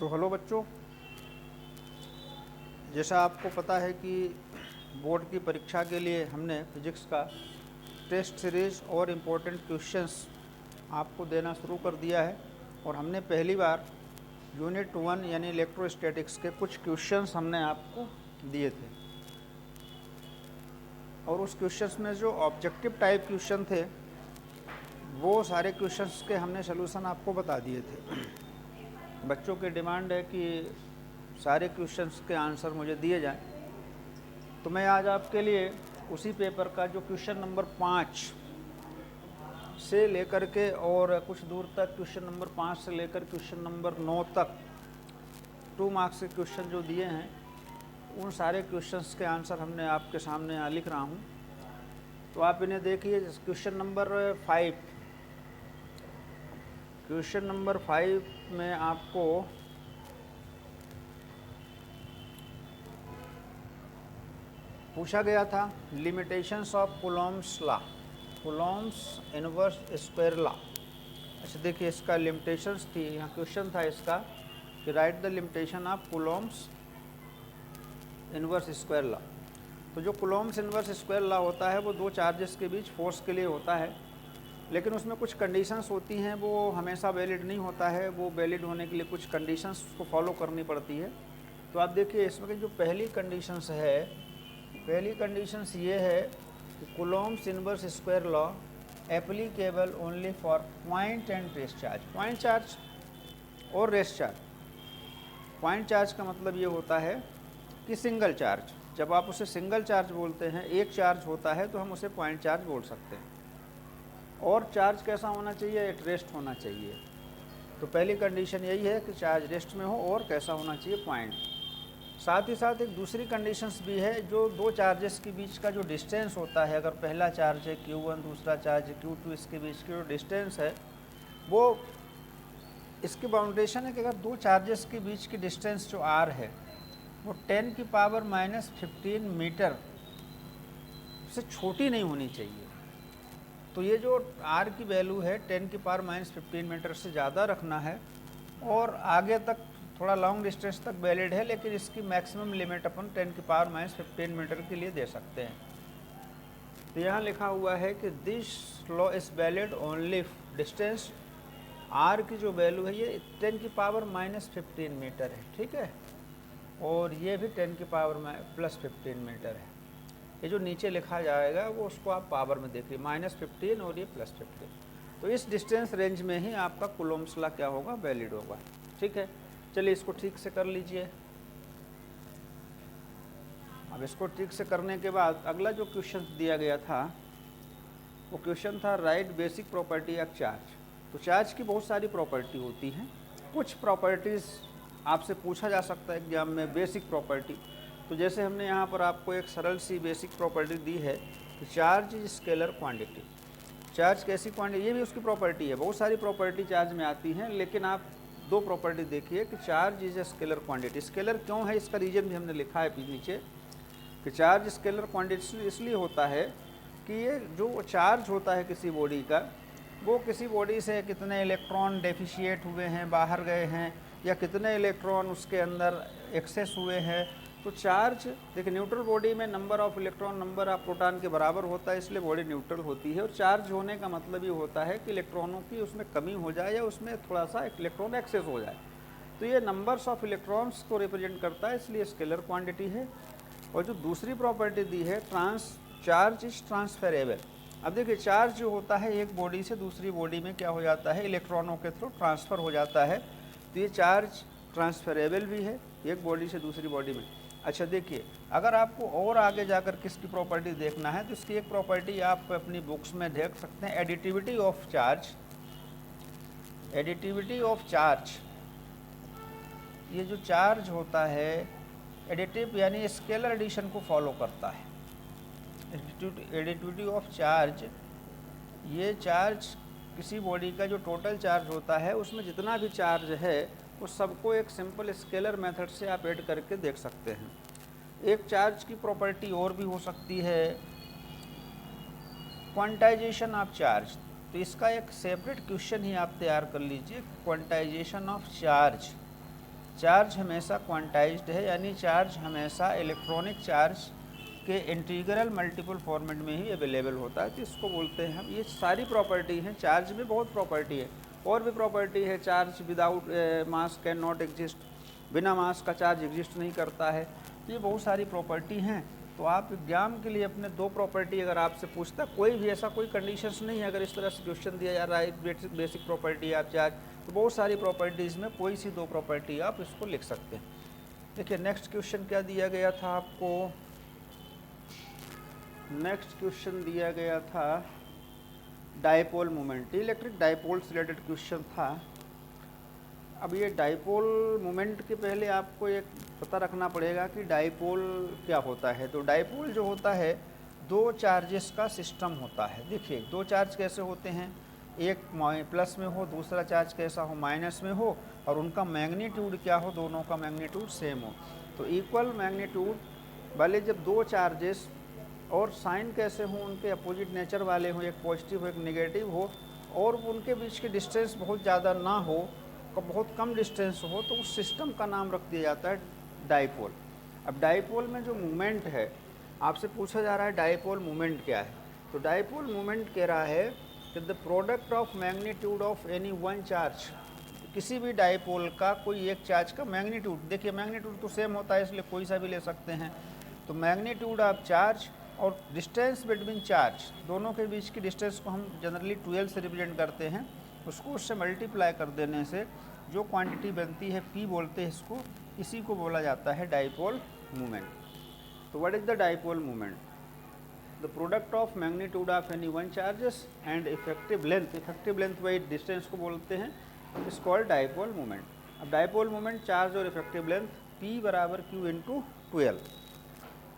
तो हेलो बच्चों, जैसा आपको पता है कि बोर्ड की परीक्षा के लिए हमने फिजिक्स का टेस्ट सीरीज़ और इम्पोर्टेंट क्वेश्चंस आपको देना शुरू कर दिया है। और हमने पहली बार यूनिट 1 यानी इलेक्ट्रोस्टैटिक्स के कुछ क्वेश्चंस हमने आपको दिए थे, और उस क्वेश्चंस में जो ऑब्जेक्टिव टाइप क्वेश्चन थे वो सारे क्वेश्चंस के हमने सलूशन आपको बता दिए थे। बच्चों की डिमांड है कि सारे क्वेश्चंस के आंसर मुझे दिए जाएं, तो मैं आज आपके लिए उसी पेपर का जो क्वेश्चन नंबर 5 से लेकर के और कुछ दूर तक, क्वेश्चन नंबर 5 से लेकर क्वेश्चन नंबर 9 तक 2 मार्क्स के क्वेश्चन जो दिए हैं, उन सारे क्वेश्चंस के आंसर हमने आपके सामने यहाँ लिख रहा हूँ। तो आप इन्हें देखिए। क्वेश्चन नंबर 5 में आपको पूछा गया था limitations of Coulomb's law, Coulomb's inverse square law. अच्छा देखिए, इसका लिमिटेशंस थी, यहाँ क्वेश्चन था इसका कि right the limitation of Coulomb's inverse square law. तो जो कूलॉम्स इनवर्स स्क्वायर लॉ होता है वो दो चार्जेस के बीच फोर्स के लिए होता है, लेकिन उसमें कुछ कंडीशंस होती हैं, वो हमेशा वैलिड नहीं होता है। वो वैलिड होने के लिए कुछ कंडीशंस को फॉलो करनी पड़ती है। तो आप देखिए, इसमें जो पहली कंडीशंस है, पहली कंडीशंस ये है कि Coulomb's inverse square law applicable only for point and rest charge. Point charge और रेस्ट चार्ज। पॉइंट चार्ज का मतलब ये होता है कि सिंगल चार्ज, जब आप उसे सिंगल चार्ज बोलते हैं, एक चार्ज होता है, तो हम उसे पॉइंट चार्ज बोल सकते हैं। और चार्ज कैसा होना चाहिए? एट रेस्ट होना चाहिए। तो पहली कंडीशन यही है कि चार्ज रेस्ट में हो, और कैसा होना चाहिए? पॉइंट। साथ ही साथ एक दूसरी कंडीशंस भी है, जो दो चार्जेस के बीच का जो डिस्टेंस होता है, अगर पहला चार्ज है Q1, दूसरा चार्ज है Q2, इसके बीच की जो डिस्टेंस है वो, इसकी बाउंडेशन है कि अगर दो चार्जेस के बीच की डिस्टेंस जो R है वो 10⁻⁻15 मीटर से छोटी नहीं होनी चाहिए। तो ये जो R की वैल्यू है 10⁻⁻15 मीटर से ज़्यादा रखना है, और आगे तक थोड़ा लॉन्ग डिस्टेंस तक वैलिड है, लेकिन इसकी मैक्सिमम लिमिट अपन 10⁻⁻15 मीटर के लिए दे सकते हैं। तो यहाँ लिखा हुआ है कि this law is valid only distance R की जो वैल्यू है ये 10⁻⁻15 मीटर है, ठीक है, और ये भी 10⁻+15 मीटर है। ये जो नीचे लिखा जाएगा वो उसको आप पावर में देखिए, -15 और ये +15। तो इस डिस्टेंस रेंज में ही आपका कूलॉम्स लॉ क्या होगा? वैलिड होगा, ठीक है। चलिए इसको ठीक से कर लीजिए। अब इसको ठीक से करने के बाद अगला जो क्वेश्चन दिया गया था वो क्वेश्चन था right basic property of charge. तो चार्ज की बहुत सारी प्रॉपर्टी होती हैं, कुछ प्रॉपर्टीज़ आपसे पूछा जा सकता है एग्जाम में, बेसिक प्रॉपर्टी। तो जैसे हमने यहाँ पर आपको एक सरल सी बेसिक प्रॉपर्टी दी है कि charge is scalar quantity. Charge कैसी क्वांटिटी? ये भी उसकी प्रॉपर्टी है। बहुत सारी प्रॉपर्टी चार्ज में आती हैं, लेकिन आप दो प्रॉपर्टी देखिए कि charge is a scalar quantity. Scalar क्यों है, इसका रीजन भी हमने लिखा है नीचे, कि चार्ज स्केलर क्वांटिटी इसलिए होता है कि ये जो चार्ज होता है किसी बॉडी का, वो किसी बॉडी से कितने इलेक्ट्रॉन डेफिशिएट हुए हैं, बाहर गए हैं, या कितने इलेक्ट्रॉन उसके अंदर एक्सेस हुए हैं। तो चार्ज, देखिए न्यूट्रल बॉडी में number of electron number of proton के बराबर होता है, इसलिए बॉडी न्यूट्रल होती है। और चार्ज होने का मतलब ये होता है कि इलेक्ट्रॉनों की उसमें कमी हो जाए या उसमें थोड़ा सा इलेक्ट्रॉन एक्सेस हो जाए। तो ये नंबर्स ऑफ इलेक्ट्रॉन्स को रिप्रेजेंट करता है, इसलिए स्केलर क्वांटिटी है। और जो दूसरी प्रॉपर्टी दी है, चार्ज इज ट्रांसफरेबल। अब देखिए, चार्ज जो होता है एक बॉडी से दूसरी बॉडी में क्या हो जाता है? इलेक्ट्रॉनों के थ्रू ट्रांसफ़र हो जाता है। तो ये चार्ज ट्रांसफरेबल भी है एक बॉडी से दूसरी बॉडी में। अच्छा देखिए, अगर आपको और आगे जाकर किसकी प्रॉपर्टी देखना है तो इसकी एक प्रॉपर्टी आप अपनी बुक्स में देख सकते हैं, additivity of charge. Additivity of charge, ये जो चार्ज होता है एडिटिव यानी स्केलर एडिशन को फॉलो करता है। एडिटिविटी ऑफ चार्ज, ये चार्ज किसी बॉडी का जो टोटल चार्ज होता है उसमें जितना भी चार्ज है उस सबको एक सिंपल स्केलर मेथड से आप ऐड करके देख सकते हैं। एक चार्ज की प्रॉपर्टी और भी हो सकती है, क्वांटाइजेशन ऑफ चार्ज। तो इसका एक सेपरेट क्वेश्चन ही आप तैयार कर लीजिए, क्वांटाइजेशन ऑफ चार्ज। चार्ज हमेशा क्वांटाइज्ड है, यानी चार्ज हमेशा इलेक्ट्रॉनिक चार्ज के इंटीग्रल मल्टीपल फॉर्मेट में ही अवेलेबल होता है, तो इसको बोलते हैं हम। ये सारी प्रॉपर्टी हैं, चार्ज में बहुत प्रॉपर्टी है, और भी प्रॉपर्टी है। Charge without mass can not exist, बिना मास का चार्ज एग्जिस्ट नहीं करता है। तो ये बहुत सारी प्रॉपर्टी हैं। तो आप एग्जाम के लिए अपने दो प्रॉपर्टी अगर आपसे पूछता, कोई भी ऐसा कोई कंडीशंस नहीं है, अगर इस तरह से क्वेश्चन दिया जा रहा है बेसिक प्रॉपर्टी आप चार्ज, तो बहुत सारी प्रॉपर्टीज़ में कोई सी दो प्रॉपर्टी आप इसको लिख सकते हैं। देखिए नेक्स्ट क्वेश्चन क्या दिया गया था आपको। नेक्स्ट क्वेश्चन दिया गया था डाइपोल मोमेंट, इलेक्ट्रिक डाइपोल से रिलेटेड क्वेश्चन था। अब ये डाइपोल मोमेंट के पहले आपको एक पता रखना पड़ेगा कि डाइपोल क्या होता है। तो डाइपोल जो होता है दो चार्जेस का सिस्टम होता है। देखिए दो चार्ज कैसे होते हैं, एक प्लस में हो, दूसरा चार्ज कैसा हो, माइनस में हो, और उनका मैग्नीट्यूड क्या हो, दोनों का मैग्नीट्यूड सेम हो। तो इक्वल मैग्नीट्यूड वाले जब दो चार्जेस और साइन कैसे हो, उनके अपोजिट नेचर वाले हो, एक पॉजिटिव हो एक नेगेटिव हो, और उनके बीच की डिस्टेंस बहुत ज़्यादा ना हो, बहुत कम डिस्टेंस हो, तो उस सिस्टम का नाम रख दिया जाता है डाइपोल। अब डाइपोल में जो मोमेंट है, आपसे पूछा जा रहा है डाइपोल मोमेंट क्या है। तो डाइपोल मोमेंट कह रहा है कि the product of magnitude of any one charge, किसी भी डाइपोल का कोई एक चार्ज का मैग्नीट्यूड, देखिए मैग्नीट्यूड तो सेम होता है इसलिए कोई सा भी ले सकते हैं। तो मैग्नीट्यूड ऑफ चार्ज और डिस्टेंस बिटवीन चार्ज, दोनों के बीच की डिस्टेंस को हम जनरली 12 से रिप्रेजेंट करते हैं, उसको उससे मल्टीप्लाई कर देने से जो क्वांटिटी बनती है P बोलते हैं इसको, इसी को बोला जाता है डाइपोल मोमेंट। तो what is the dipole moment? The product of magnitude of any one charges and effective length by distance को बोलते हैं, इज कॉल्ड डाइपोल मोमेंट। अब डाइपोल मोमेंट चार्ज और इफेक्टिव लेंथ P बराबर Q इंटू 12।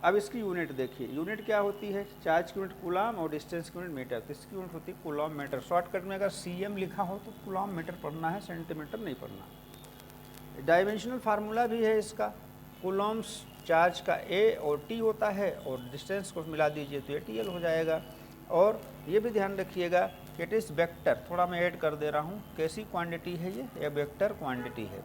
अब इसकी unit देखिए, unit क्या होती है, चार्ज की यूनिट कूलम और डिस्टेंस की यूनिट मीटर, तो इसकी यूनिट होती है कूलम मीटर। शॉर्टकट में अगर CM लिखा हो तो कूलम मीटर पढ़ना है, सेंटीमीटर नहीं पढ़ना। डायमेंशनल फार्मूला भी है इसका, कूलम्स चार्ज का A और T होता है, और डिस्टेंस को मिला दीजिए तो ATL हो जाएगा। और ये भी ध्यान रखिएगा कि इट इज़ वेक्टर, थोड़ा मैं ऐड कर दे रहा हूँ, कैसी क्वांटिटी है ये वेक्टर क्वांटिटी है।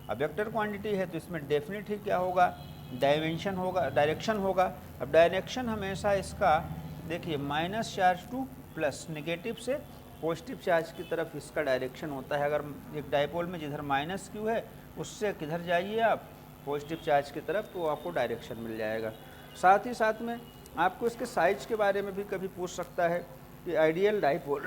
अब वेक्टर क्वांटिटी है तो इसमें डेफिनेटली क्या होगा, डायमेंशन होगा, डायरेक्शन होगा। अब डायरेक्शन हमेशा इसका देखिए minus charge two plus, negative से पॉजिटिव चार्ज की तरफ इसका डायरेक्शन होता है। अगर एक डाइपोल में जिधर माइनस Q है उससे किधर जाइए आप, पॉजिटिव चार्ज की तरफ, तो आपको डायरेक्शन मिल जाएगा। साथ ही साथ में आपको इसके साइज के बारे में भी कभी पूछ सकता है कि आइडियल डाइपोल,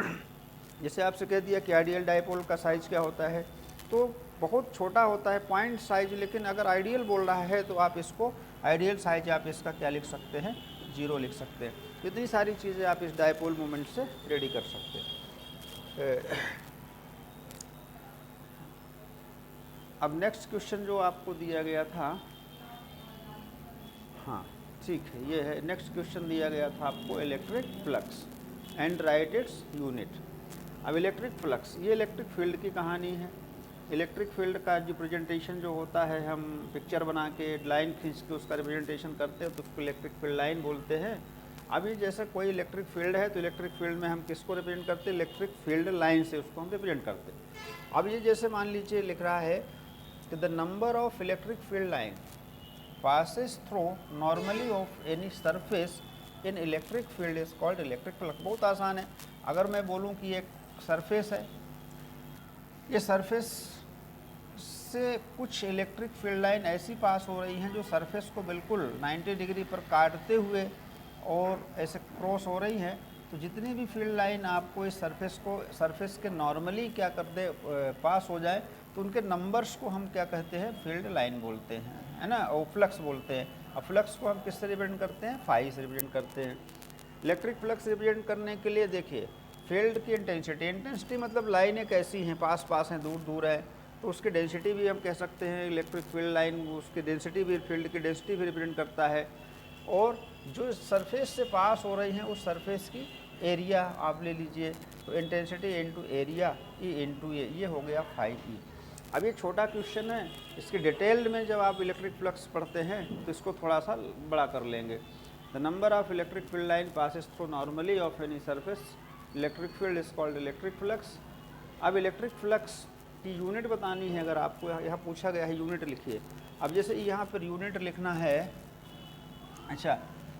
जैसे आपसे कह दिया कि आइडियल डाइपोल का साइज क्या होता है, तो बहुत छोटा होता है पॉइंट साइज, लेकिन अगर आइडियल बोल रहा है तो आप इसको आइडियल साइज आप इसका क्या लिख सकते हैं, 0 लिख सकते हैं। इतनी सारी चीज़ें आप इस डाइपोल मोमेंट से रेडी कर सकते हैं। अब नेक्स्ट क्वेश्चन जो आपको दिया गया था, हाँ ठीक है, ये है नेक्स्ट क्वेश्चन दिया गया था आपको, electric flux and right its unit. अब इलेक्ट्रिक फ्लक्स, ये इलेक्ट्रिक फील्ड की कहानी है। इलेक्ट्रिक फील्ड का रिप्रेजेंटेशन जो होता है, हम पिक्चर बना के लाइन खींच के उसका रिप्रेजेंटेशन करते हैं तो उसको इलेक्ट्रिक फील्ड लाइन बोलते हैं। अभी जैसे कोई इलेक्ट्रिक फील्ड है तो इलेक्ट्रिक फील्ड में हम किसको रिप्रेजेंट करते हैं, इलेक्ट्रिक फील्ड लाइन से उसको हम रिप्रेजेंट करते हैं। अब ये जैसे मान लीजिए लिख रहा है कि the number of electric field line passes through normally of any surface in electric field is called electric flux। बहुत आसान है। अगर मैं बोलूं कि एक सरफेस है, ये सरफेस से कुछ इलेक्ट्रिक फील्ड लाइन ऐसी पास हो रही हैं जो सरफेस को बिल्कुल 90 डिग्री पर काटते हुए और ऐसे क्रॉस हो रही हैं, तो जितनी भी फील्ड लाइन आपको इस सरफेस के नॉर्मली क्या कर दे पास हो जाए, तो उनके नंबर्स को हम क्या कहते हैं, फील्ड लाइन बोलते हैं, है ना, और फ्लक्स बोलते हैं। अब फ्लक्स को हम किससे रिप्रेजेंट करते हैं, फाई से रिप्रेजेंट करते हैं। इलेक्ट्रिक फ्लक्स रिप्रेजेंट करने के लिए देखिए फील्ड की इंटेंसिटी मतलब लाइनें कैसी हैं, पास पास हैं, दूर दूर है, तो उसकी डेंसिटी भी हम कह सकते हैं। इलेक्ट्रिक फील्ड लाइन उसकी डेंसिटी भी, फील्ड की डेंसिटी भी रिप्रेजेंट करता है। और जो सरफेस से पास हो रही हैं उस सरफेस की एरिया आप ले लीजिए, तो इंटेंसिटी इनटू एरिया ई इनटू ये हो गया 5E। अब ये छोटा क्वेश्चन है, इसके डिटेल्ड में जब आप इलेक्ट्रिक फ्लक्स पढ़ते हैं तो इसको थोड़ा सा बड़ा कर लेंगे। The number of electric field line passes through normally of any surface, electric field is called electric flux. अब इलेक्ट्रिक फ्लक्स कि यूनिट बतानी है, अगर आपको यहाँ पूछा गया है यूनिट लिखिए। अब जैसे यहाँ पर यूनिट लिखना है, अच्छा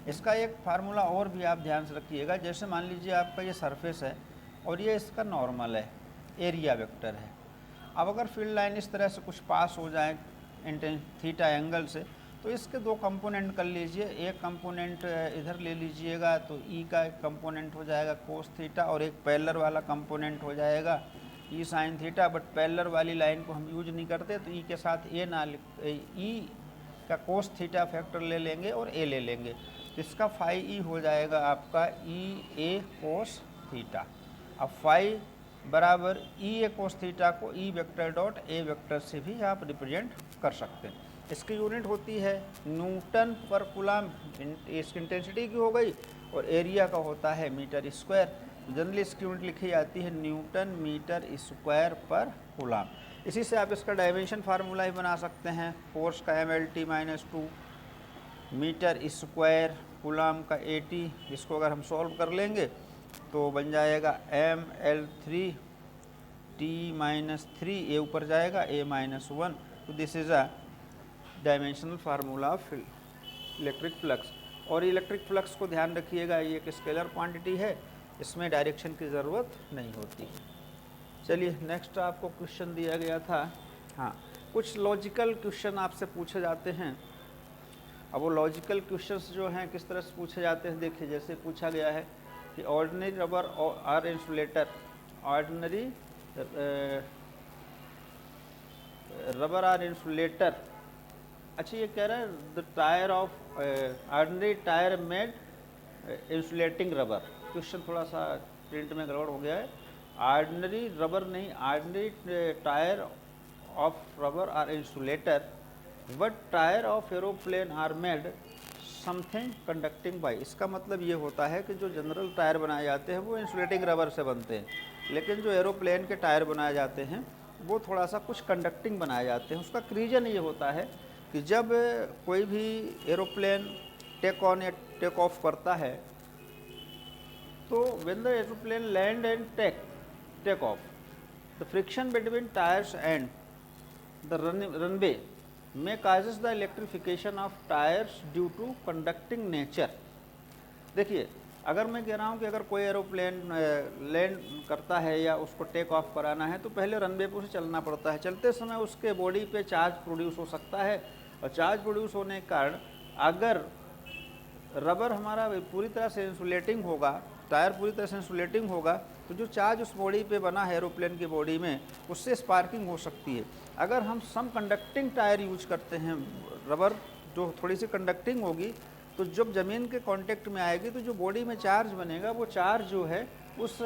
इसका एक फार्मूला और भी आप ध्यान से रखिएगा। जैसे मान लीजिए आपका ये सरफेस है और ये इसका नॉर्मल है, एरिया वेक्टर है। अब अगर फील्ड लाइन इस तरह से कुछ पास हो जाए थीटा एंगल से, तो इसके दो कंपोनेंट कर लीजिए। एक कंपोनेंट इधर ले लीजिएगा तो ई का एक कंपोनेंट हो जाएगा कोस थीटा, और एक पैरेलल वाला कंपोनेंट हो जाएगा ई साइन थीटा। बट पैरेलल वाली लाइन को हम यूज नहीं करते, तो ई के साथ ए ना ई का कोस थीटा फैक्टर ले लेंगे और ए ले लेंगे, तो इसका फाई ई हो जाएगा आपका ई ए कोस थीटा। अब फाई बराबर ई ए कोस थीटा को E vector dot A vector से भी आप रिप्रेजेंट कर सकते हैं। इसकी यूनिट होती है न्यूटन पर कूलम, इसकी इंटेंसिटी की हो गई, और एरिया का होता है मीटर स्क्वायर। जनरली इसकी यूनिट लिखी जाती है न्यूटन मीटर स्क्वायर पर कूलम। इसी से आप इसका डायमेंशन फार्मूला ही बना सकते हैं। फोर्स का MLT - 2 मीटर स्क्वायर कूलम का AT, इसको अगर हम सॉल्व कर लेंगे तो बन जाएगा ML3 T - 3, ए ऊपर जाएगा A - 1। तो this is a dimensional formula of electric flux. और इलेक्ट्रिक फ्लक्स को ध्यान रखिएगा, ये एक स्केलर क्वांटिटी है, इसमें डायरेक्शन की ज़रूरत नहीं होती। चलिए नेक्स्ट आपको क्वेश्चन दिया गया था। हाँ, कुछ लॉजिकल क्वेश्चन आपसे पूछे जाते हैं। अब वो लॉजिकल क्वेश्चंस जो हैं किस तरह से पूछे जाते हैं, देखिए जैसे पूछा गया है कि ordinary rubber are insulator, ordinary rubber are insulator. अच्छा ये कह रहा है the tyre of ordinary tyre made insulating rubber. Question थोड़ा सा प्रिंट में गड़बड़ हो गया है। ऑर्डिनरी रबर नहीं, ordinary tyre of rubber are insulator but tyre of aeroplane are made something conducting by. इसका मतलब ये होता है कि जो जनरल टायर बनाए जाते हैं वो इंसुलेटिंग रबर से बनते हैं, लेकिन जो एरोप्लेन के टायर बनाए जाते हैं वो थोड़ा सा कुछ कंडक्टिंग बनाए जाते हैं। उसका रीज़न ये होता है कि जब कोई भी एरोप्लेन टेक ऑन या टेक ऑफ करता है, तो when the aeroplane land and take off, the friction between tyres and the runway में causes the electrification of tyres due to conducting nature. देखिए अगर मैं कह रहा हूँ कि अगर कोई एरोप्लेन लैंड करता है या उसको टेक ऑफ कराना है, तो पहले रनवे पे उसे चलना पड़ता है। चलते समय उसके बॉडी पे चार्ज प्रोड्यूस हो सकता है, और चार्ज प्रोड्यूस होने के कारण अगर रबर हमारा पूरी तरह से इंसुलेटिंग होगा, टायर पूरी तरह से इंसुलेटिंग होगा, तो जो चार्ज उस बॉडी पे बना है एरोप्लेन की बॉडी में, उससे स्पार्किंग हो सकती है। अगर हम सम कंडक्टिंग टायर यूज करते हैं, रबर जो थोड़ी सी कंडक्टिंग होगी, तो जब ज़मीन के कांटेक्ट में आएगी तो जो बॉडी में चार्ज बनेगा, वो चार्ज जो है उस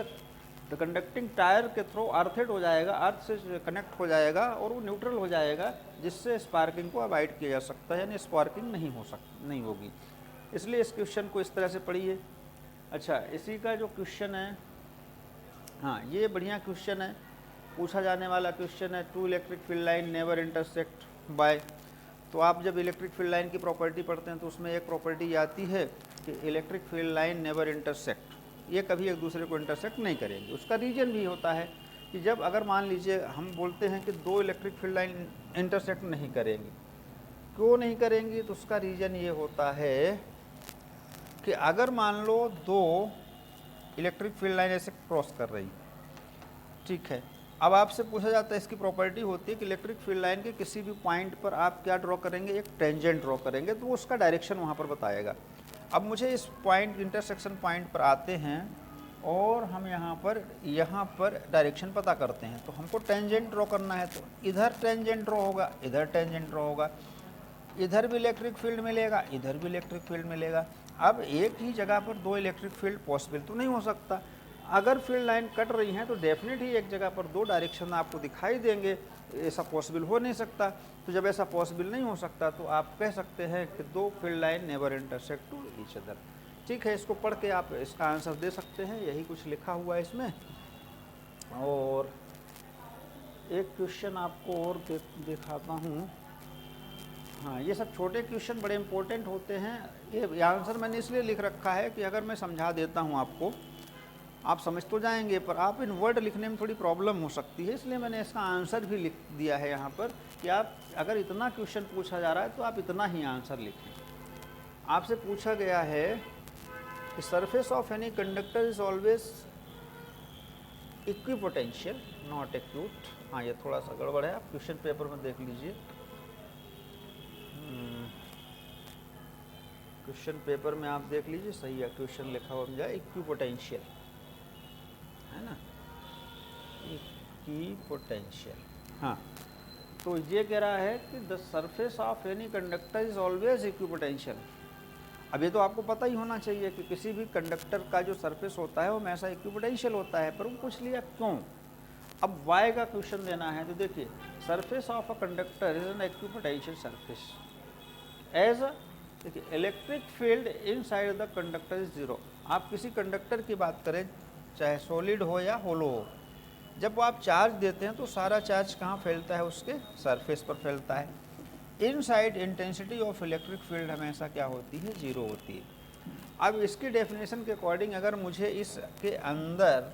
कंडक्टिंग टायर के थ्रू अर्थेड हो जाएगा, अर्थ से कनेक्ट हो जाएगा और वो न्यूट्रल हो जाएगा, जिससे स्पार्किंग को अवॉइड किया जा सकता है, यानी स्पार्किंग नहीं होगी। इसलिए इस क्वेश्चन को इस तरह से पढ़िए। अच्छा, इसी का जो क्वेश्चन है, हाँ ये बढ़िया क्वेश्चन है, पूछा जाने वाला क्वेश्चन है। Two electric field line never intersect by. तो आप जब इलेक्ट्रिक फील्ड लाइन की प्रॉपर्टी पढ़ते हैं तो उसमें एक प्रॉपर्टी आती है कि electric field line never intersect, ये कभी एक दूसरे को इंटरसेक्ट नहीं करेंगे। उसका रीज़न भी होता है कि जब अगर मान लीजिए हम बोलते हैं कि दो इलेक्ट्रिक फील्ड लाइन इंटरसेक्ट नहीं करेंगी, क्यों नहीं करेंगी, तो उसका रीज़न ये होता है कि अगर मान लो दो इलेक्ट्रिक फील्ड लाइन ऐसे क्रॉस कर रही, ठीक है, अब आपसे पूछा जाता है, इसकी प्रॉपर्टी होती है कि इलेक्ट्रिक फील्ड लाइन के किसी भी पॉइंट पर आप क्या ड्रॉ करेंगे, एक टेंजेंट ड्रॉ करेंगे, तो उसका डायरेक्शन वहाँ पर बताएगा। अब मुझे इस पॉइंट इंटरसेक्शन पॉइंट पर आते हैं और हम यहाँ पर डायरेक्शन पता करते हैं, तो हमको टेंजेंट ड्रॉ करना है, तो इधर टेंजेंट ड्रॉ होगा, इधर टेंजेंट ड्रॉ होगा, इधर भी इलेक्ट्रिक फील्ड मिलेगा, इधर भी इलेक्ट्रिक फील्ड मिलेगा। अब एक ही जगह पर दो इलेक्ट्रिक फील्ड पॉसिबल तो नहीं हो सकता। अगर फील्ड लाइन कट रही हैं तो डेफिनेट ही एक जगह पर दो डायरेक्शन आपको दिखाई देंगे, ऐसा पॉसिबल हो नहीं सकता। तो जब ऐसा पॉसिबल नहीं हो सकता तो आप कह सकते हैं कि दो field line never intersect to each other. ठीक है, इसको पढ़ के आप इसका आंसर दे सकते हैं, यही कुछ लिखा हुआ है इसमें। और एक क्वेश्चन आपको और दिखाता हूँ। हाँ, ये सब छोटे क्वेश्चन बड़े इंपॉर्टेंट होते हैं। ये आंसर मैंने इसलिए लिख रखा है कि अगर मैं समझा देता हूँ आपको, आप समझ तो जाएंगे, पर आप इन वर्ड लिखने में थोड़ी प्रॉब्लम हो सकती है, इसलिए मैंने इसका आंसर भी लिख दिया है यहाँ पर कि आप अगर इतना क्वेश्चन पूछा जा रहा है तो आप इतना ही आंसर लिखें। आपसे पूछा गया है कि surface of any conductor is always equipotential not acute. हाँ, ये थोड़ा सा गड़बड़ है, आप क्वेश्चन पेपर में देख लीजिए। क्वेश्चन पेपर में आप देख लीजिए, सही है, क्वेश्चन लिखा हुआ मिल जाए इक्विपोटेंशियल, है ना, इक्विपोटेंशियल। हाँ, तो ये कह रहा है कि the surface of any conductor is always equipotential. अब ये तो आपको पता ही होना चाहिए कि किसी भी कंडक्टर का जो सरफेस होता है वो हमेशा इक्विपोटेंशियल होता है, पर वो पूछ लिया क्यों। अब वाई का क्वेश्चन देना है, तो देखिए surface of a conductor is an equipotential surface as देखिए electric field inside the conductor is zero. आप किसी कंडक्टर की बात करें, चाहे सॉलिड हो या होलो हो, जब वो आप चार्ज देते हैं तो सारा चार्ज कहाँ फैलता है, उसके सरफेस पर फैलता है। Inside intensity of electric field हमेशा क्या होती है, जीरो होती है। अब इसकी डेफिनेशन के अकॉर्डिंग अगर मुझे इसके अंदर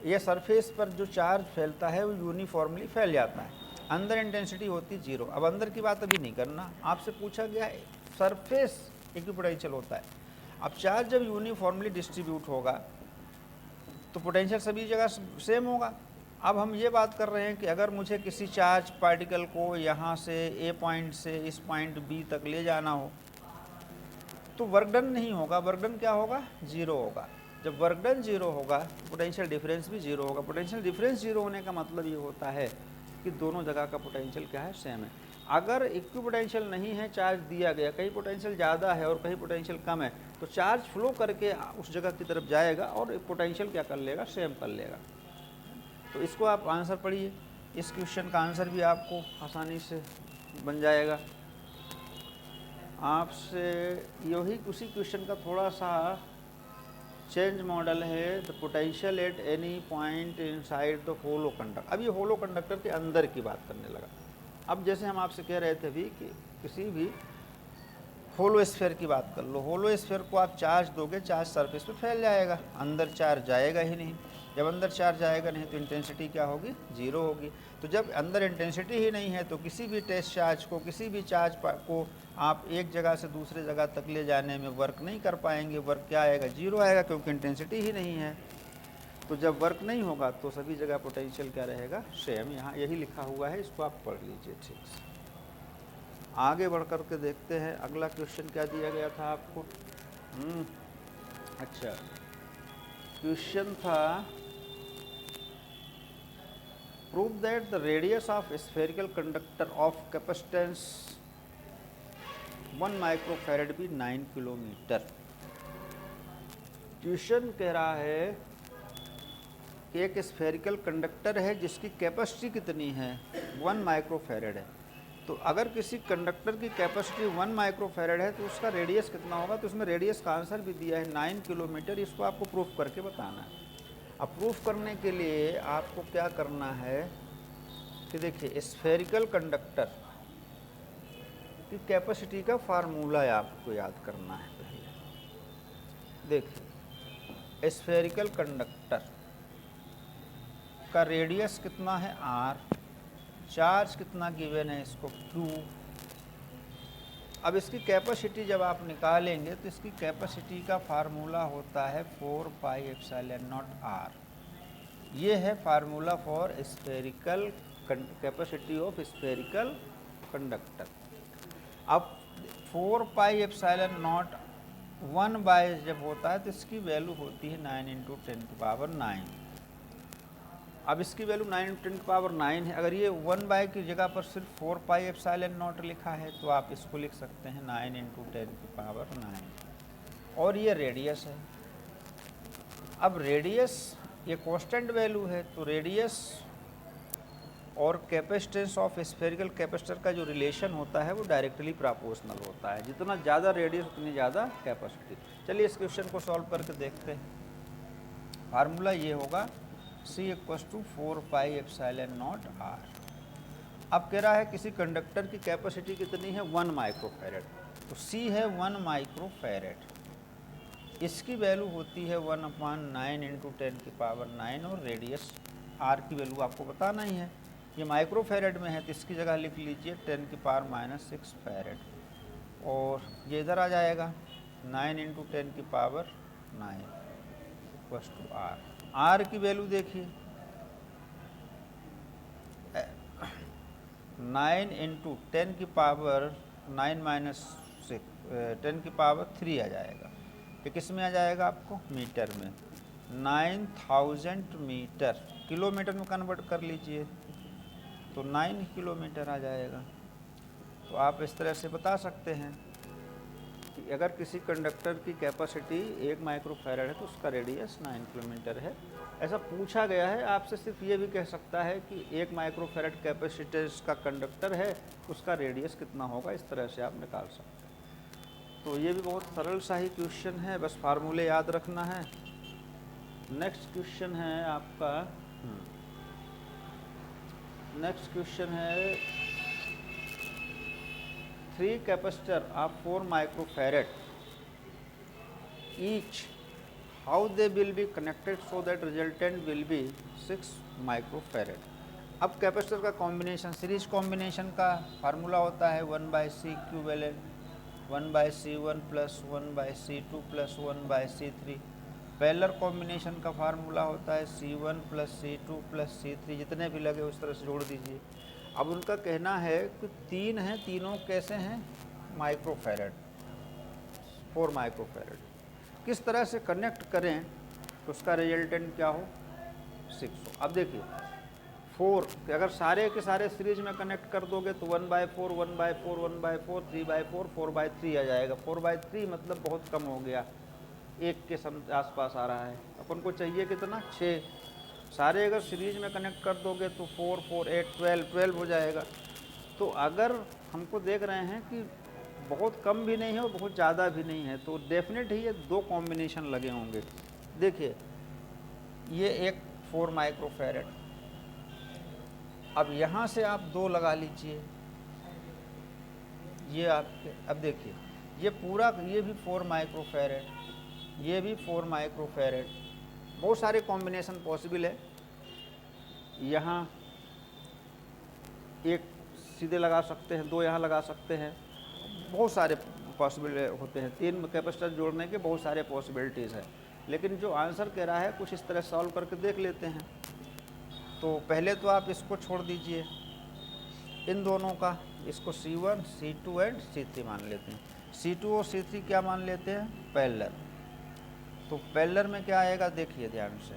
या सरफेस पर जो चार्ज फैलता है वो यूनिफॉर्मली फैल जाता है, अंदर इंटेंसिटी होती जीरो। अब अंदर की बात अभी नहीं करना, आपसे पूछा गया है सरफेस इक्विपोटेंशियल होता है। अब चार्ज जब यूनिफॉर्मली डिस्ट्रीब्यूट होगा तो पोटेंशियल सभी जगह सेम होगा। अब हम ये बात कर रहे हैं कि अगर मुझे किसी चार्ज पार्टिकल को यहाँ से ए पॉइंट से इस पॉइंट बी तक ले जाना हो तो वर्क डन नहीं होगा, वर्क डन क्या होगा, जीरो होगा। जब वर्क डन जीरो होगा पोटेंशियल डिफरेंस भी जीरो होगा। पोटेंशियल डिफरेंस जीरो होने का मतलब ये होता है कि दोनों जगह का पोटेंशियल क्या है, सेम है। अगर इक्विपोटेंशियल नहीं है, चार्ज दिया गया, कहीं पोटेंशियल ज़्यादा है और कहीं पोटेंशियल कम है, तो चार्ज फ्लो करके उस जगह की तरफ जाएगा और पोटेंशियल क्या कर लेगा, सेम कर लेगा। तो इसको आप आंसर पढ़िए, इस क्वेश्चन का आंसर भी आपको आसानी से बन जाएगा। आपसे यही उसी क्वेश्चन का थोड़ा सा चेंज मॉडल है, the potential at any point inside the hollow conductor. अब ये होलो कंडक्टर के अंदर की बात करने लगा। अब जैसे हम आपसे कह रहे थे अभी कि किसी भी होलो स्फीयर की बात कर लो, होलो स्फीयर को आप चार्ज दोगे, चार्ज सरफेस पे फैल जाएगा, अंदर चार्ज जाएगा ही नहीं। जब अंदर चार्ज जाएगा नहीं तो इंटेंसिटी क्या होगी, जीरो होगी। तो जब अंदर इंटेंसिटी ही नहीं है तो किसी भी टेस्ट चार्ज को, किसी भी चार्ज को आप एक जगह से दूसरे जगह तक ले जाने में वर्क नहीं कर पाएंगे। वर्क क्या आएगा, जीरो आएगा, क्योंकि इंटेंसिटी ही नहीं है। तो जब वर्क नहीं होगा तो सभी जगह पोटेंशियल क्या रहेगा, सेम। यहाँ यही लिखा हुआ है, इसको आप पढ़ लीजिए ठीक से। आगे बढ़ कर के देखते हैं अगला क्वेश्चन क्या दिया गया था आपको। अच्छा, क्वेश्चन था prove that the radius of spherical conductor of capacitance 1 microfarad भी 9 किलोमीटर। क्वेश्चन कह रहा है कि एक स्फेरिकल कंडक्टर है जिसकी कैपेसिटी कितनी है, 1 माइक्रोफैरड है। तो अगर किसी कंडक्टर की कैपेसिटी 1 माइक्रोफैरड है तो उसका रेडियस कितना होगा, तो उसमें रेडियस का आंसर भी दिया है 9 किलोमीटर। इसको आपको प्रूफ करके बताना है। अब प्रूफ करने के लिए आपको क्या करना है कि देखिए स्फेरिकल कंडक्टर की कैपेसिटी का फार्मूला आपको याद करना है। पहले देखिए स्फेरिकल कंडक्टर का रेडियस कितना है, r, चार्ज कितना गिवन है इसको, q। अब इसकी कैपेसिटी जब आप निकालेंगे तो इसकी कैपेसिटी का फार्मूला होता है 4 पाई एप्सिलॉन नॉट r। ये है formula for spherical capacity of spherical conductor. अब 4 पाई एप्सिलॉन नॉट 1 बाय जब होता है तो इसकी वैल्यू होती है 9 × 10⁹। अब इसकी वैल्यू 9 × 10⁹ है। अगर ये 1 बाय की जगह पर सिर्फ 4 पाई एप्सिलॉन नॉट लिखा है तो आप इसको लिख सकते हैं 9 × 10⁹ और ये रेडियस है। अब रेडियस ये कांस्टेंट वैल्यू है, तो रेडियस और कैपेसिटेंस ऑफ स्फेरिकल कैपेसिटर का जो रिलेशन होता है वो डायरेक्टली प्रोपोर्शनल होता है। जितना ज़्यादा रेडियस उतनी ज़्यादा कैपेसिटी। चलिए इस क्वेश्चन को सॉल्व करके देखते हैं। फार्मूला ये होगा C = 4 pi epsilon not r। अब कह रहा है किसी कंडक्टर की कैपेसिटी कितनी है, 1 माइक्रोफैरड। तो C है 1 माइक्रोफैरड। इसकी वैल्यू होती है 1/9 इंटू 10⁹ और रेडियस आर की वैल्यू आपको बताना ही है। ये माइक्रो फैरेड में है तो इसकी जगह लिख लीजिए 10⁻⁻6 फैरेड, और ये इधर आ जाएगा 9 into 10⁻⁹ equals to R. R की वैल्यू देखिए 9 इंटू 10⁻⁻6 आ जाएगा। ये किस में आ जाएगा आपको? मीटर में। 9000 मीटर, किलोमीटर में कन्वर्ट कर लीजिए तो 9 किलोमीटर आ जाएगा। तो आप इस तरह से बता सकते हैं कि अगर किसी कंडक्टर की कैपेसिटी 1 माइक्रोफैरड है तो उसका रेडियस 9 किलोमीटर है। ऐसा पूछा गया है, आपसे सिर्फ ये भी कह सकता है कि 1 माइक्रोफैरड कैपेसिटेंस का कंडक्टर है, उसका रेडियस कितना होगा, इस तरह से आप निकाल सकते हैं। तो ये भी बहुत सरल सा ही क्वेश्चन है, बस फार्मूले याद रखना है। नेक्स्ट क्वेश्चन है आपका, नेक्स्ट क्वेश्चन है 3 capacitor of 4 microfarad each, how they will be connected so that resultant will be 6 microfarad. अब कैपेसिटर का कॉम्बिनेशन, सीरीज कॉम्बिनेशन का फार्मूला होता है 1/C equivalent 1/C1 plus 1/C2 plus 1/C3। Parallel combination का formula होता है C1 plus C2 plus C3, जितने भी लगे उस तरह से जोड़ दीजिए। अब उनका कहना है कि 3 हैं, तीनों कैसे हैं? Microfarad, 4 microfarad. किस तरह से कनेक्ट करें तो उसका रिजल्टेंट क्या हो? 6 हो। अब देखिए 4 अगर सारे के सारे सीरीज में कनेक्ट कर दोगे तो 1/4 1/4 1/4 3/4 4/3 आ जाएगा। 4/3 मतलब बहुत कम हो गया, 1 के आसपास आ रहा है। अपन को चाहिए कितना? 6। सारे अगर सीरीज में कनेक्ट कर दोगे तो 4 4 8 12 हो जाएगा। तो अगर हमको देख रहे हैं कि बहुत कम भी नहीं है और बहुत ज़्यादा भी नहीं है, तो डेफिनेट ही ये 2 कॉम्बिनेशन लगे होंगे। देखिए ये एक 4 माइक्रोफैरड, अब यहाँ से आप 2 लगा लीजिए, ये आपके, अब देखिए ये पूरा, ये भी 4 माइक्रोफैरड, ये भी 4 माइक्रोफैरड, बहुत सारे कॉम्बिनेशन पॉसिबल है। यहाँ एक सीधे लगा सकते हैं, 2 यहाँ लगा सकते हैं, बहुत सारे पॉसिबल होते हैं। 3 कैपेसिटर जोड़ने के बहुत सारे पॉसिबिलिटीज़ हैं, लेकिन जो आंसर कह रहा है कुछ इस तरह सॉल्व करके देख लेते हैं। तो पहले तो आप इसको छोड़ दीजिए, इन दोनों का, इसको C1 C2 एंड C3 मान लेते हैं। C2 और C3 क्या मान लेते हैं? पैरेलल। तो पैरेलल में क्या आएगा देखिए ध्यान से,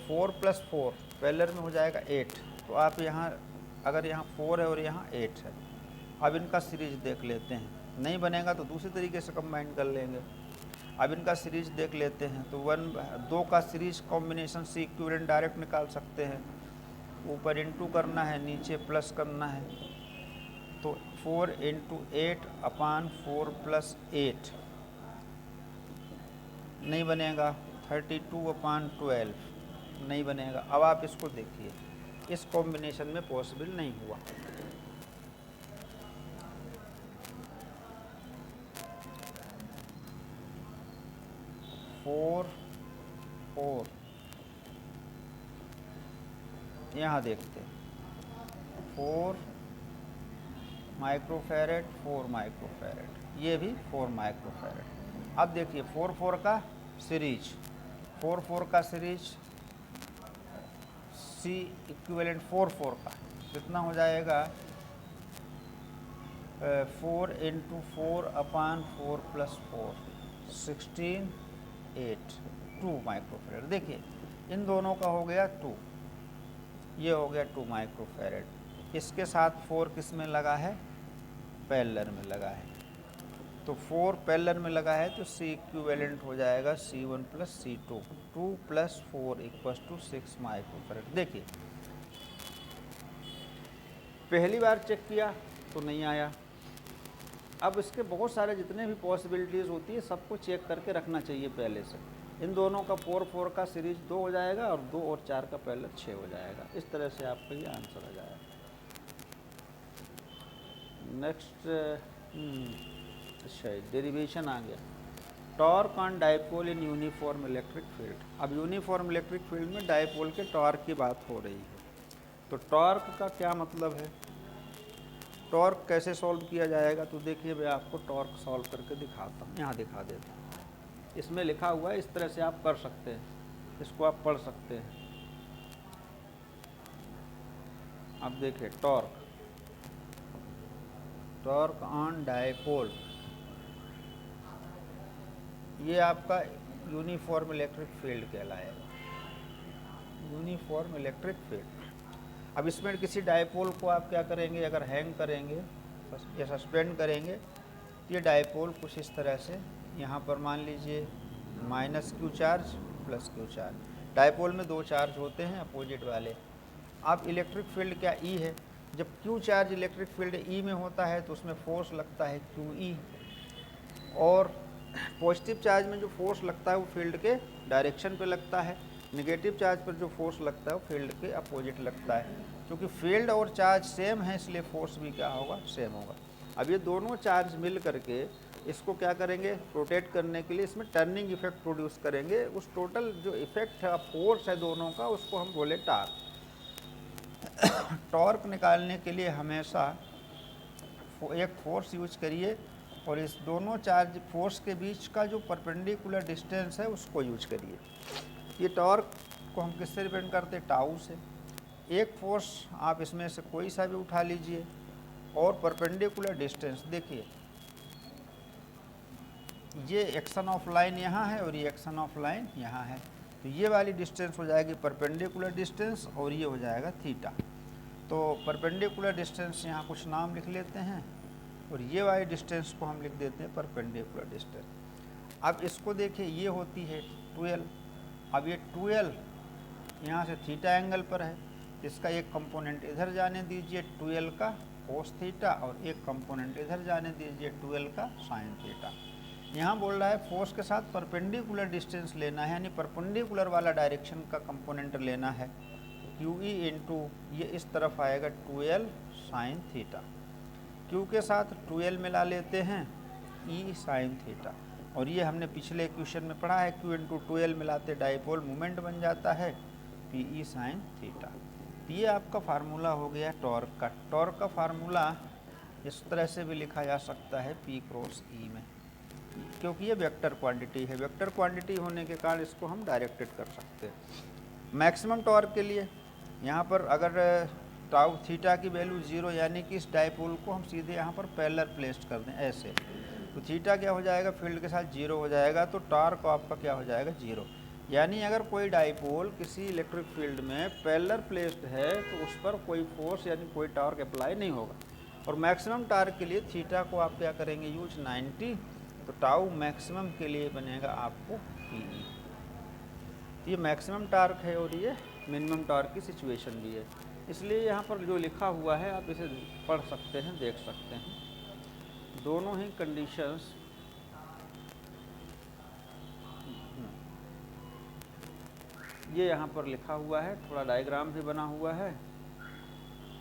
4 + 4 पैरेलल में हो जाएगा 8। तो आप यहाँ अगर यहाँ 4 है और यहाँ 8 है, अब इनका सीरीज देख लेते हैं। नहीं बनेगा तो दूसरे तरीके से कंबाइन कर लेंगे। अब इनका सीरीज देख लेते हैं तो 2 का series combination C equivalent direct निकाल सकते हैं। ऊपर इंटू करना है, नीचे प्लस करना है, तो 4 × 8/4 + 8 नहीं बनेगा। 32/12 नहीं बनेगा। अब आप इसको देखिए, इस कॉम्बिनेशन में पॉसिबल नहीं हुआ। फोर यहाँ देखते हैं, 4 माइक्रोफैरड 4 माइक्रोफैरड, ये भी 4 माइक्रोफैरड। अब देखिए 4 का सीरीज, 4 का सीरीज C इक्विवेलेंट 4 का कितना हो जाएगा? 4 × 4/4 + 4 16 8 2 माइक्रोफैरड। देखिए इन दोनों का हो गया 2, ये हो गया 2 माइक्रोफैरड। इसके साथ 4 किस में लगा है? पैरेलल में लगा है। तो 4 पैरेलल में लगा है तो C इक्विवेलेंट हो जाएगा C1 + C2, 2 + 4 = 6 माइक्रोफैरड। देखिए पहली बार चेक किया तो नहीं आया। अब इसके बहुत सारे जितने भी पॉसिबिलिटीज़ होती है सबको चेक करके रखना चाहिए पहले से। इन दोनों का 4 का सीरीज 2 हो जाएगा और 2 और 4 का पैरेलल 6 हो जाएगा। इस तरह से आपका ये आंसर आ जाएगा। नेक्स्ट, अच्छा डेरिवेशन आ गया। Torque on dipole in uniform electric field. अब यूनिफॉर्म इलेक्ट्रिक फील्ड में डायपोल के टॉर्क की बात हो रही है। तो टॉर्क का क्या मतलब है, टॉर्क कैसे सॉल्व किया जाएगा, तो देखिए मैं आपको टॉर्क सॉल्व करके दिखाता हूँ, यहाँ दिखा देता हूँ। इसमें लिखा हुआ है, इस तरह से आप कर सकते हैं, इसको आप पढ़ सकते हैं। अब देखिए टॉर्क, टॉर्क ऑन डायपोल, ये आपका यूनिफॉर्म इलेक्ट्रिक फील्ड कहलाएगा, यूनिफॉर्म इलेक्ट्रिक फील्ड। अब इसमें किसी डायपोल को आप क्या करेंगे, अगर हैंग करेंगे या सस्पेंड करेंगे तो ये डायपोल कुछ इस तरह से, यहाँ पर मान लीजिए -q charge +q charge. Dipole में दो चार्ज होते हैं अपोजिट वाले। अब इलेक्ट्रिक फील्ड क्या E है, जब q charge electric field E में होता है तो उसमें फोर्स लगता है QE, और पॉजिटिव चार्ज में जो फोर्स लगता है वो फील्ड के डायरेक्शन पे लगता है, नेगेटिव चार्ज पर जो फोर्स लगता है वो फील्ड के अपोजिट लगता है। क्योंकि फील्ड और चार्ज सेम है इसलिए फोर्स भी क्या होगा, सेम होगा। अब ये दोनों चार्ज मिल करके इसको क्या करेंगे, रोटेट करने के लिए इसमें टर्निंग इफेक्ट प्रोड्यूस करेंगे। उस टोटल जो इफेक्ट है, फोर्स है दोनों का, उसको हम बोले टॉर्क। टॉर्क निकालने के लिए हमेशा एक फोर्स यूज करिए और इस दोनों चार्ज फोर्स के बीच का जो परपेंडिकुलर डिस्टेंस है उसको यूज करिए। ये टॉर्क को हम किससे रिप्रेजेंट करते हैं, टाउ से। एक फोर्स आप इसमें से कोई सा भी उठा लीजिए और परपेंडिकुलर डिस्टेंस देखिए, ये एक्शन ऑफ लाइन यहाँ है और ये एक्शन ऑफ लाइन यहाँ है, तो ये वाली डिस्टेंस हो जाएगी परपेंडिकुलर डिस्टेंस और ये हो जाएगा थीटा। तो परपेंडिकुलर डिस्टेंस यहाँ कुछ नाम लिख लेते हैं और ये वाली डिस्टेंस को हम लिख देते हैं परपेंडिकुलर डिस्टेंस। अब इसको देखिए, ये होती है 12। अब ये 12 यहाँ से थीटा एंगल पर है, इसका एक कंपोनेंट इधर जाने दीजिए 12 का कोस थीटा और एक कंपोनेंट इधर जाने दीजिए 12 का साइन थीटा। यहाँ बोल रहा है फोर्स के साथ परपेंडिकुलर डिस्टेंस लेना है, यानी परपेंडिकुलर वाला डायरेक्शन का कंपोनेंट लेना है। QE इंटू ये इस तरफ आएगा 12 साइन थीटा, Q के साथ 12 मिला लेते हैं E साइन थीटा, और ये हमने पिछले क्वेश्चन में पढ़ा है Q इंटू 12 मिलाते डायपोल मोमेंट बन जाता है PE साइन थीटा। ये आपका फार्मूला हो गया टॉर्क का। टॉर्क का फार्मूला इस तरह से भी लिखा जा सकता है P क्रॉस E में, क्योंकि ये वेक्टर क्वांटिटी है। वेक्टर क्वांटिटी होने के कारण इसको हम डायरेक्टेड कर सकते हैं। मैक्सिमम टॉर्क के लिए यहाँ पर अगर टाउ थीटा की वैल्यू 0, यानी कि इस डायपोल को हम सीधे यहाँ पर पैरेलल प्लेस्ड कर दें ऐसे, तो थीटा क्या हो जाएगा, फील्ड के साथ 0 हो जाएगा, तो टॉर्क आपका क्या हो जाएगा, 0। यानी अगर कोई डायपोल किसी इलेक्ट्रिक फील्ड में पैरेलल प्लेस्ड है तो उस पर कोई फोर्स यानी कोई टॉर्क अप्लाई नहीं होगा। और मैक्सिमम टॉर्क के लिए थीटा को आप क्या करेंगे, यूज 90, तो टाउ मैक्सिमम के लिए बनेगा आपको PE। तो ये मैक्सिमम टॉर्क है और ये मिनिमम टॉर्क की सिचुएशन भी है, इसलिए यहाँ पर जो लिखा हुआ है आप इसे पढ़ सकते हैं, देख सकते हैं। दोनों ही कंडीशंस ये यहाँ पर लिखा हुआ है, थोड़ा डायग्राम भी बना हुआ है,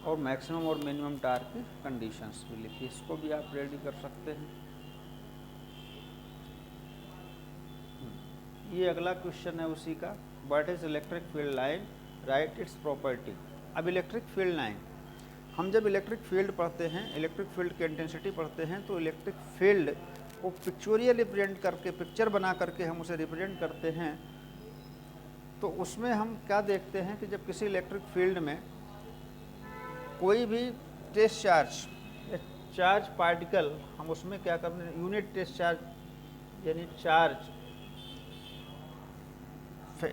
और मैक्सिमम और मिनिमम टॉर्क की कंडीशंस भी लिखी, इसको भी आप रेडी कर सकते हैं। ये अगला क्वेश्चन है उसी का, what is electric field line, right it's property. अब इलेक्ट्रिक फील्ड लाइन, हम जब इलेक्ट्रिक फील्ड पढ़ते हैं, इलेक्ट्रिक फील्ड की इंटेंसिटी पढ़ते हैं, तो इलेक्ट्रिक फील्ड को पिक्चोरियल रिप्रेजेंट करके, पिक्चर बना करके हम उसे रिप्रेजेंट करते हैं। तो उसमें हम क्या देखते हैं कि जब किसी इलेक्ट्रिक फील्ड में कोई भी टेस्ट चार्ज या चार्ज पार्टिकल, हम उसमें क्या करते हैं, यूनिट टेस्ट चार्ज यानी चार्ज,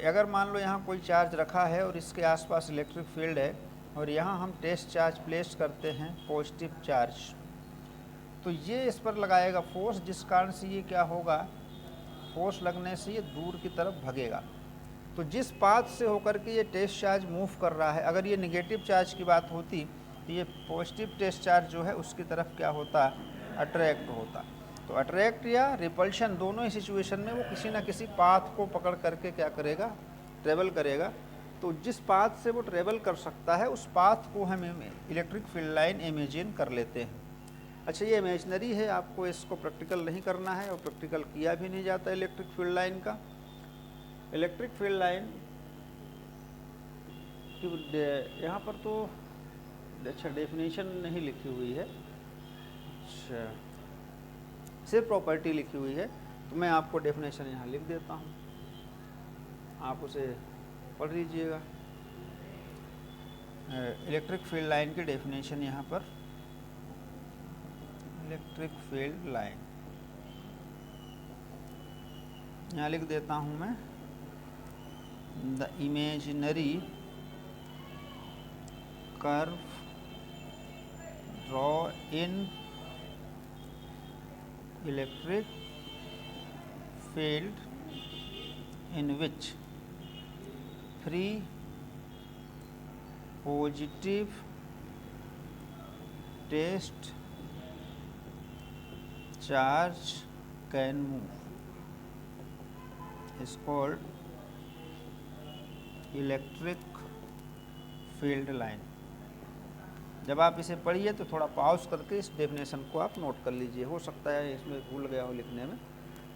अगर मान लो यहाँ कोई चार्ज रखा है और इसके आसपास इलेक्ट्रिक फील्ड है और यहाँ हम टेस्ट चार्ज प्लेस करते हैं पॉजिटिव चार्ज, तो ये इस पर लगाएगा फोर्स, जिस कारण से ये क्या होगा, फोर्स लगने से ये दूर की तरफ भगेगा। तो जिस पाथ से होकर के ये टेस्ट चार्ज मूव कर रहा है, अगर ये नेगेटिव चार्ज की बात होती तो ये पॉजिटिव टेस्ट चार्ज जो है उसकी तरफ क्या होता, अट्रैक्ट होता। तो अट्रैक्ट या रिपल्शन दोनों ही सिचुएशन में वो किसी ना किसी पाथ को पकड़ करके क्या करेगा, ट्रेवल करेगा। तो जिस पाथ से वो ट्रेवल कर सकता है उस पाथ को हम इलेक्ट्रिक फील्ड लाइन इमेजिन कर लेते हैं। अच्छा, ये इमेजनरी है, आपको इसको प्रैक्टिकल नहीं करना है और प्रैक्टिकल किया भी नहीं जाता इलेक्ट्रिक फील्ड लाइन का। इलेक्ट्रिक फील्ड लाइन की यहाँ पर तो अच्छा डेफिनेशन नहीं लिखी हुई है, अच्छा सिर्फ प्रॉपर्टी लिखी हुई है, तो मैं आपको डेफिनेशन यहाँ लिख देता हूँ, आप उसे पढ़ लीजिएगा। इलेक्ट्रिक फील्ड लाइन की डेफिनेशन यहाँ पर, इलेक्ट्रिक फील्ड लाइन यहाँ लिख देता हूँ मैं, the imaginary curve draw in electric field in which free positive test charge can move is called electric field line। जब आप इसे पढ़िए तो थोड़ा पॉज करके इस डेफिनेशन को आप नोट कर लीजिए, हो सकता है इसमें भूल गया हो लिखने में।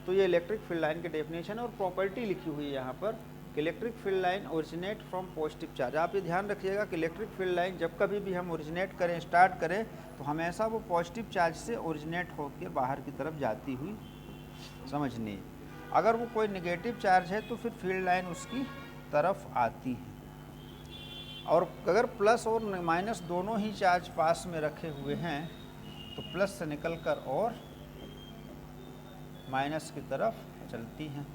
तो ये इलेक्ट्रिक फील्ड लाइन की डेफिनेशन और प्रॉपर्टी लिखी हुई है यहाँ पर कि electric field line originate from positive charge. आप ये ध्यान रखिएगा कि इलेक्ट्रिक फील्ड लाइन जब कभी भी हम ओरिजिनेट करें, स्टार्ट करें, तो हमेशा वो पॉजिटिव चार्ज से ओरिजिनेट होकर बाहर की तरफ जाती हुई समझनी। अगर वो कोई नेगेटिव चार्ज है तो फिर फील्ड लाइन उसकी तरफ आती है, और अगर प्लस और माइनस दोनों ही चार्ज पास में रखे हुए हैं तो प्लस से निकलकर और माइनस की तरफ चलती हैं।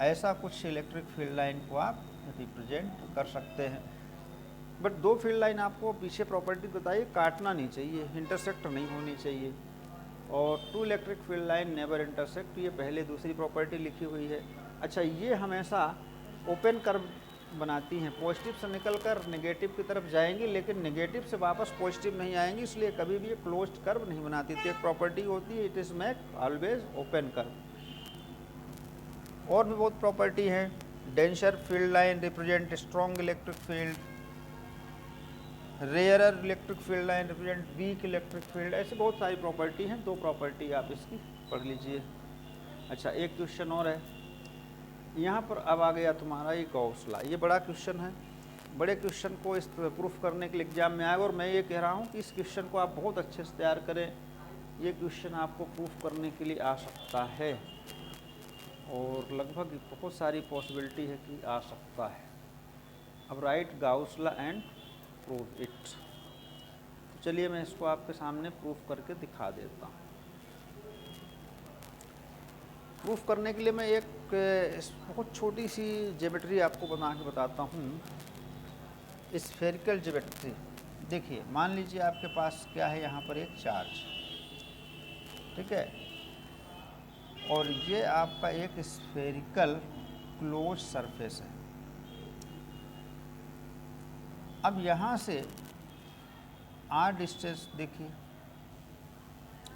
ऐसा कुछ इलेक्ट्रिक फील्ड लाइन को आप रिप्रेजेंट कर सकते हैं। बट दो फील्ड लाइन आपको पीछे प्रॉपर्टी बताइए, काटना नहीं चाहिए, इंटरसेक्ट नहीं होनी चाहिए, और two electric field line never intersect, ये पहले दूसरी प्रॉपर्टी लिखी हुई है। अच्छा, ये हमेशा ओपन कर्व बनाती हैं, पॉजिटिव से निकलकर नेगेटिव की तरफ जाएंगी लेकिन नेगेटिव से वापस पॉजिटिव नहीं आएंगी, इसलिए कभी भी ये क्लोज्ड कर्व नहीं बनाती। तो एक प्रॉपर्टी होती है, it is make always open curve. और भी बहुत प्रॉपर्टी है। Denser field line represent strong electric field, rarer electric field line represent weak electric field, ऐसे बहुत सारी प्रॉपर्टी हैं। दो प्रॉपर्टी आप इसकी पढ़ लीजिए। अच्छा, एक क्वेश्चन और है यहाँ पर। अब आ गया तुम्हारा ये गॉस लॉ। ये बड़ा क्वेश्चन है, बड़े क्वेश्चन को इस प्रूफ करने के लिए एग्जाम में आएगा, और मैं ये कह रहा हूँ कि इस क्वेश्चन को आप बहुत अच्छे से तैयार करें। ये क्वेश्चन आपको प्रूफ करने के लिए आ सकता है, और लगभग बहुत सारी पॉसिबिलिटी है कि आ सकता है। अब right Gauss law and prove it. तो चलिए मैं इसको आपके सामने प्रूफ करके दिखा देता हूँ। प्रूफ करने के लिए मैं एक बहुत छोटी सी ज्योमेट्री आपको बना के बताता हूँ, स्फेरिकल ज्योमेट्री। देखिए, मान लीजिए आपके पास क्या है, यहाँ पर एक चार्ज, ठीक है, और ये आपका एक स्फेरिकल क्लोज सरफेस है। अब यहाँ से आर डिस्टेंस देखिए,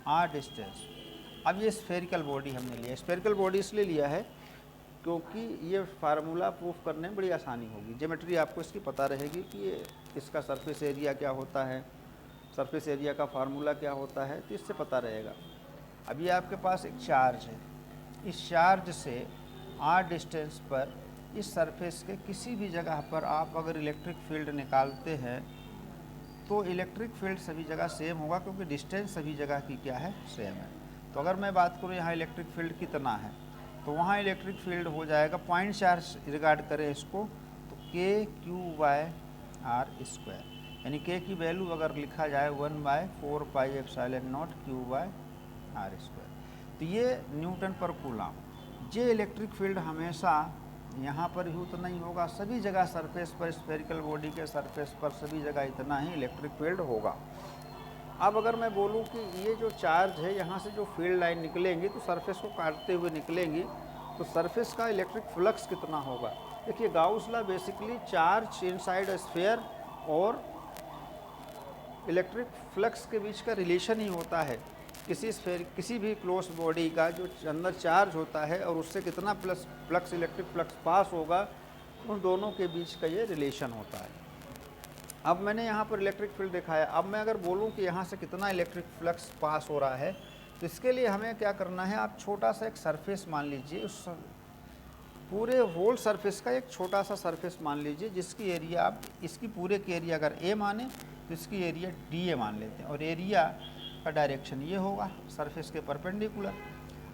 आर डिस्टेंस। अब ये स्फेरिकल बॉडी हमने लिया, स्फेरिकल बॉडी इसलिए लिया है क्योंकि ये फार्मूला प्रूफ करने में बड़ी आसानी होगी। ज्योमेट्री आपको इसकी पता रहेगी कि ये इसका सरफेस एरिया क्या होता है, सरफेस एरिया का फार्मूला क्या होता है, तो इससे पता रहेगा। अब ये आपके पास एक चार्ज है, इस चार्ज से आर डिस्टेंस पर इस सरफेस के किसी भी जगह पर आप अगर इलेक्ट्रिक फील्ड निकालते हैं तो इलेक्ट्रिक फील्ड सभी जगह सेम होगा, क्योंकि डिस्टेंस सभी जगह की क्या है, सेम है। तो अगर मैं बात करूँ यहाँ इलेक्ट्रिक फील्ड कितना है, तो वहाँ इलेक्ट्रिक फील्ड हो जाएगा, पॉइंट चार्ज रिगार्ड करें इसको, तो के क्यू बाय आर स्क्वायर, यानी के की वैल्यू अगर लिखा जाए 1/4 pi epsilon not Q by R square. तो ये न्यूटन पर कूलम। ये इलेक्ट्रिक फील्ड हमेशा यहाँ पर ही उतना ही होगा, सभी जगह सरफेस पर, स्फेरिकल बॉडी के सरफेस पर सभी जगह इतना ही इलेक्ट्रिक फील्ड होगा। अब अगर मैं बोलूँ कि ये जो चार्ज है, यहाँ से जो फील्ड लाइन निकलेंगी तो सरफेस को काटते हुए निकलेंगी, तो सरफेस का इलेक्ट्रिक फ्लक्स कितना होगा। देखिए, Gauss law basically charge inside sphere और इलेक्ट्रिक फ्लक्स के बीच का रिलेशन ही होता है। किसी भी क्लोज बॉडी का जो अंदर चार्ज होता है और उससे कितना फ्लक्स इलेक्ट्रिक फ्लक्स पास होगा, उन दोनों के बीच का ये रिलेशन होता है। अब मैंने यहाँ पर इलेक्ट्रिक फील्ड दिखाया। अब मैं अगर बोलूँ कि यहाँ से कितना इलेक्ट्रिक फ्लक्स पास हो रहा है, तो इसके लिए हमें क्या करना है, आप छोटा सा एक सरफेस मान लीजिए, उस पूरे होल सरफेस का एक छोटा सा सरफेस मान लीजिए, जिसकी एरिया आप इसकी पूरे की एरिया अगर ए माने तो इसकी एरिया डी ए मान लेते हैं, और एरिया का डायरेक्शन ये होगा सरफेस के परपेंडिकुलर।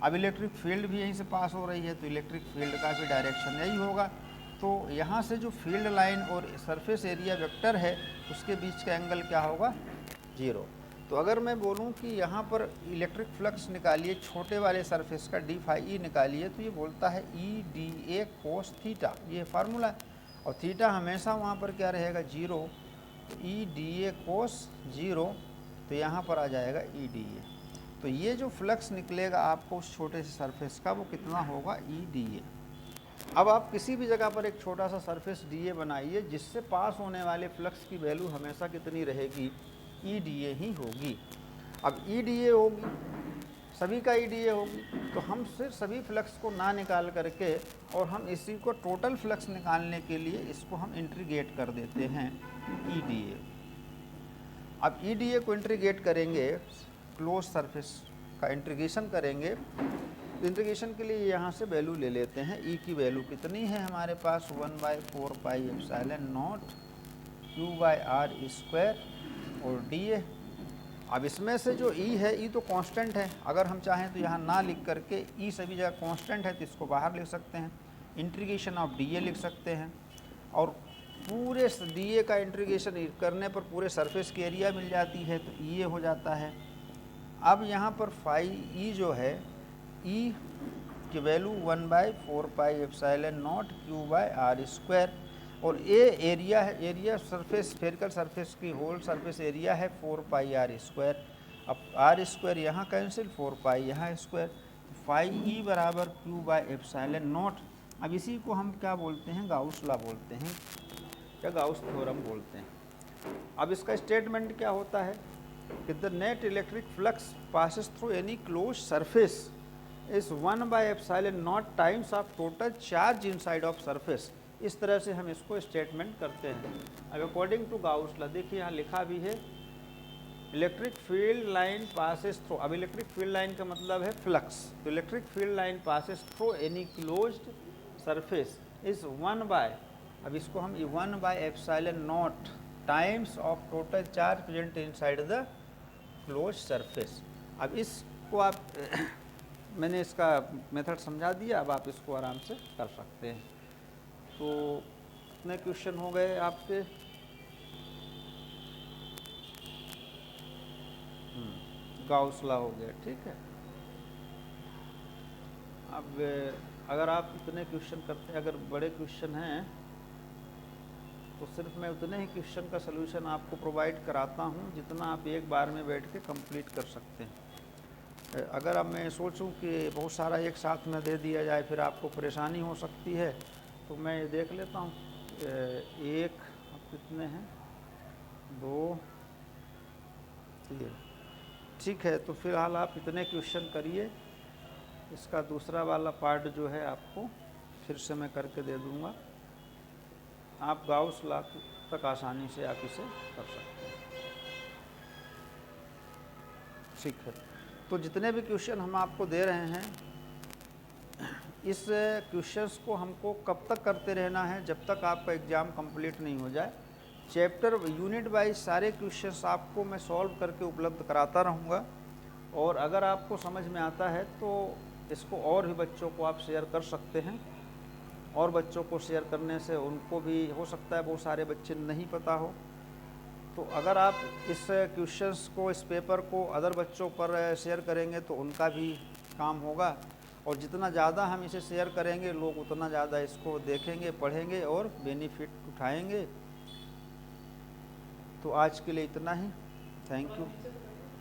अब इलेक्ट्रिक फील्ड भी यहीं से पास हो रही है, तो इलेक्ट्रिक फील्ड का भी डायरेक्शन यही होगा। तो यहाँ से जो फील्ड लाइन और सरफेस एरिया वेक्टर है उसके बीच का एंगल क्या होगा, 0। तो अगर मैं बोलूँ कि यहाँ पर इलेक्ट्रिक फ्लक्स निकालिए छोटे वाले सरफेस का डी फाई ई निकालिए, तो ये बोलता है E D A cos theta, ये फार्मूला है, और थीटा हमेशा वहाँ पर क्या रहेगा, 0। तो ई डी ए कोस 0, तो यहाँ पर आ जाएगा ई डी ए। तो ये जो फ्लक्स निकलेगा आपको उस छोटे से सरफेस का, वो कितना होगा, ई डी ए। अब आप किसी भी जगह पर एक छोटा सा सरफेस डी ए बनाइए, जिससे पास होने वाले फ्लक्स की वैल्यू हमेशा कितनी रहेगी, ई डी ए ही होगी। अब ई डी ए होगी, सभी का ई डी ए होगी, तो हम सिर्फ सभी फ्लक्स को ना निकाल करके और हम इसी को टोटल फ्लक्स निकालने के लिए इसको हम इंटीग्रेट कर देते हैं ई डी ए। अब ई डी ए को इंटीग्रेट करेंगे, क्लोज सरफेस का इंटीग्रेशन करेंगे, तो इंटीग्रेशन के लिए यहाँ से वैल्यू ले लेते हैं। ई की वैल्यू कितनी है हमारे पास, 1/4 पाई एप्सिलॉन नॉट Q/r² और डी ए। अब इसमें से जो ई है, ई तो कांस्टेंट है, अगर हम चाहें तो यहाँ ना लिख करके ई सभी जगह कांस्टेंट है तो इसको बाहर लिख सकते हैं, इंटीग्रेशन ऑफ डी ए लिख सकते हैं, और पूरे डी ए का इंटीग्रेशन करने पर पूरे सरफेस की एरिया मिल जाती है, तो ई ए हो जाता है। अब यहाँ पर फाई ई जो है, ई की value 1/4 pi epsilon not Q/r², और ए एरिया है, एरिया सरफेस स्फेरिकल सरफेस की होल सरफेस एरिया है 4 पाई r²। अब r² यहाँ कैंसिल, 4 पाई यहाँ स्क्वायर, फाई ई बराबर Q/एप्सिलॉन नॉट। अब इसी को हम क्या बोलते हैं, गाउस लॉ बोलते हैं या गाउस थ्योरम बोलते हैं। अब इसका स्टेटमेंट क्या होता है कि the net electric flux passes through any close surface is 1/एप्सिलॉन not times of total charge inside of surface. इस तरह से हम इसको स्टेटमेंट करते हैं। अब अकॉर्डिंग टू गाउस लॉ, देखिए यहाँ लिखा भी है electric field line passes through. अब इलेक्ट्रिक फील्ड लाइन का मतलब है फ्लक्स, तो electric field line passes through any closed surface is 1/, अब इसको हम 1/एप्सिलॉन not times of total charge present inside the close surface. अब इसको आप मैंने इसका मेथड समझा दिया, अब आप इसको आराम से कर सकते हैं। तो कितने क्वेश्चन हो गए आपके, गाउस लॉ हो गया, ठीक है। अब अगर आप इतने क्वेश्चन करते हैं, अगर बड़े क्वेश्चन हैं तो सिर्फ मैं उतने ही क्वेश्चन का सलूशन आपको प्रोवाइड कराता हूं जितना आप एक बार में बैठ के कंप्लीट कर सकते हैं। अगर अब मैं सोचूं कि बहुत सारा एक साथ में दे दिया जाए फिर आपको परेशानी हो सकती है, तो मैं ये देख लेता हूँ। एक, अब कितने हैं, 2, 3, ठीक है। तो फिलहाल आप इतने क्वेश्चन करिए, इसका दूसरा वाला पार्ट जो है आपको फिर से मैं करके दे दूँगा। आप गाउस लॉ तक आसानी से आप इसे कर सकते हैं, ठीक है। तो जितने भी क्वेश्चन हम आपको दे रहे हैं, इस क्वेश्चंस को हमको कब तक करते रहना है, जब तक आपका एग्ज़ाम कंप्लीट नहीं हो जाए। चैप्टर यूनिट वाइज सारे क्वेश्चंस आपको मैं सॉल्व करके उपलब्ध कराता रहूँगा, और अगर आपको समझ में आता है तो इसको और भी बच्चों को आप शेयर कर सकते हैं, और बच्चों को शेयर करने से उनको भी हो सकता है बहुत सारे बच्चे नहीं पता हो। तो अगर आप इस क्वेश्चंस को, इस पेपर को अदर बच्चों पर शेयर करेंगे तो उनका भी काम होगा, और जितना ज़्यादा हम इसे शेयर करेंगे लोग उतना ज़्यादा इसको देखेंगे, पढ़ेंगे और बेनिफिट उठाएंगे। तो आज के लिए इतना ही, थैंक यू।